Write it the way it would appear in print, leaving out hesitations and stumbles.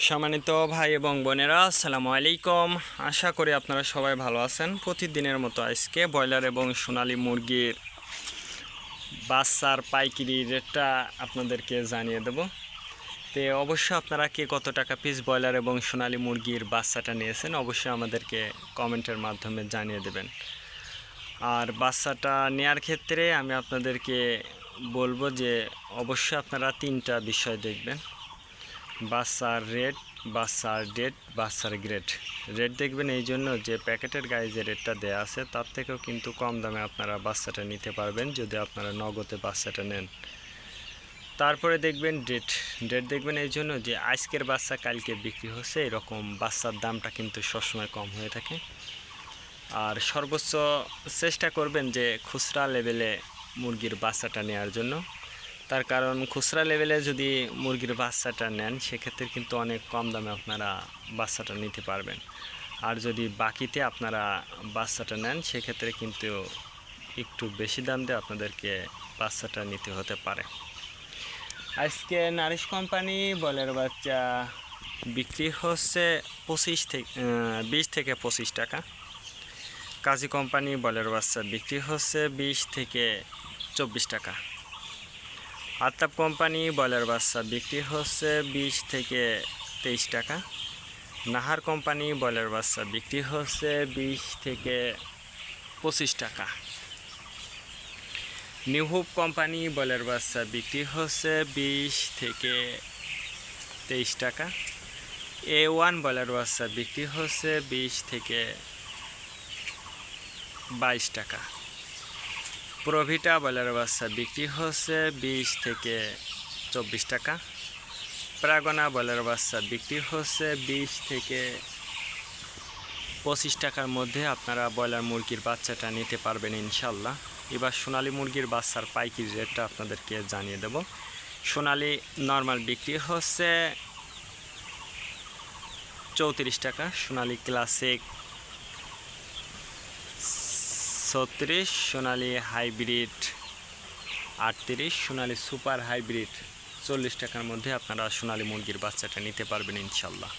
সম্মানিত ভাই এবং বোনেরা, আসসালামু আলাইকুম। আশা করি আপনারা সবাই ভালো আছেন। প্রতিদিনের মতো আজকে ব্রয়লার এবং সোনালী মুরগির বাচ্চার পাইকারি রেটটা আপনাদেরকে জানিয়ে দেব। তো অবশ্যই আপনারা কে কত টাকা পিস ব্রয়লার এবং সোনালী মুরগির বাচ্চাটা নিয়েছেন অবশ্যই আমাদেরকে কমেন্টের মাধ্যমে জানিয়ে দেবেন। আর বাচ্চাটা নেওয়ার ক্ষেত্রে আমি আপনাদেরকে বলবো যে অবশ্যই আপনারা তিনটা বিষয় দেখবেন: বাচ্চার রেট, বাচ্চার ডেট, বাচ্চার গ্রেড। রেট দেখবেন এই জন্য যে প্যাকেটের গায়ে যে রেটটা দেওয়া আছে তার থেকেও কিন্তু কম দামে আপনারা বাচ্চাটা নিতে পারবেন যদি আপনারা নগদে বাচ্চাটা নেন। তারপরে দেখবেন ডেট। ডেট দেখবেন এই জন্য যে আজকের বাচ্চা কালকে বিক্রি হচ্ছে, এরকম বাচ্চার দামটা কিন্তু সবসময় কম হয়ে থাকে। আর সর্বোচ্চ চেষ্টা করবেন যে খুচরা লেভেলে মুরগির বাচ্চাটা নেওয়ার জন্য। তার কারণ খুচরা লেভেলে যদি মুরগির বাচ্চাটা নেন সেক্ষেত্রে কিন্তু অনেক কম দামে আপনারা বাচ্চাটা নিতে পারবেন। আর যদি বাকিতে আপনারা বাচ্চাটা নেন সেক্ষেত্রে কিন্তু একটু বেশি দাম দিয়ে আপনাদেরকে বাচ্চাটা নিতে হতে পারে। আজকে নারিশ কোম্পানি বলের বাচ্চা বিক্রি হচ্ছে 20 থেকে 25 টাকা। কাজী কোম্পানি বলের বাচ্চা বিক্রি হচ্ছে 20 থেকে 24 টাকা। আতাপ কোম্পানি বয়লার বাচ্চা বিক্রি হচ্ছে 20 থেকে 23 টাকা। নাহার কোম্পানি বয়লার বাচ্চা বিক্রি হচ্ছে 20 থেকে 25 টাকা। নিউ হোপ কোম্পানি বয়লার বাচ্চা বিক্রি হচ্ছে 20 থেকে 23 টাকা। A1 বয়লার বাচ্চা বিক্রি হচ্ছে 20 থেকে 22 টাকা। প্রভিটা বয়লার বাচ্চা বিক্রি হচ্ছে 20 থেকে 24 টাকা। প্রাগনা বয়লার বাচ্চা বিক্রি হচ্ছে 20 থেকে 25 টাকার মধ্যে আপনারা ব্রয়লার মুরগির বাচ্চাটা নিতে পারবেন ইনশাল্লাহ। এবার সোনালী মুরগির বাচ্চার পাইকারি রেটটা আপনাদেরকে জানিয়ে দেব। সোনালী নর্মাল বিক্রি হচ্ছে 34 টাকা। সোনালী ক্লাসিক 36, সোনালী হাইব্রিড 38, সোনালী সুপার হাইব্রিড 40 টাকার মধ্যে আপনারা সোনালী মুরগির বাচ্চাটা নিতে পারবেন ইনশাল্লাহ।